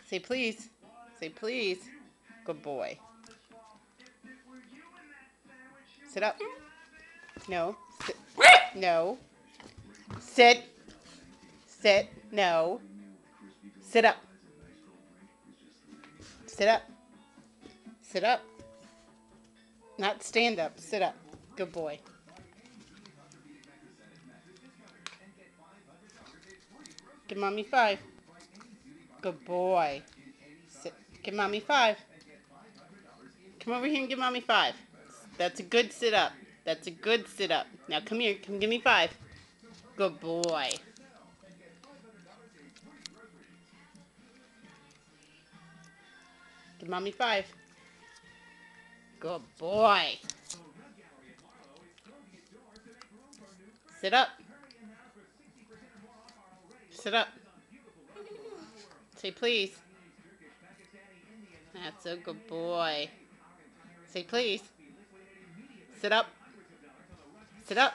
Say please. Say please. Good boy. Sit up. No. Sit. No. Sit. Sit. No. Sit up. Sit up. Sit up. Not stand up. Sit up. Good boy. Give mommy 5. Good boy. Sit. Give mommy 5. Come over here and give mommy 5. That's a good sit up. That's a good sit up. Now come here. Come give me 5. Good boy. Give mommy 5. Good boy. Sit up. Sit up. Say please. That's a good boy. Say please. Sit up. Sit up.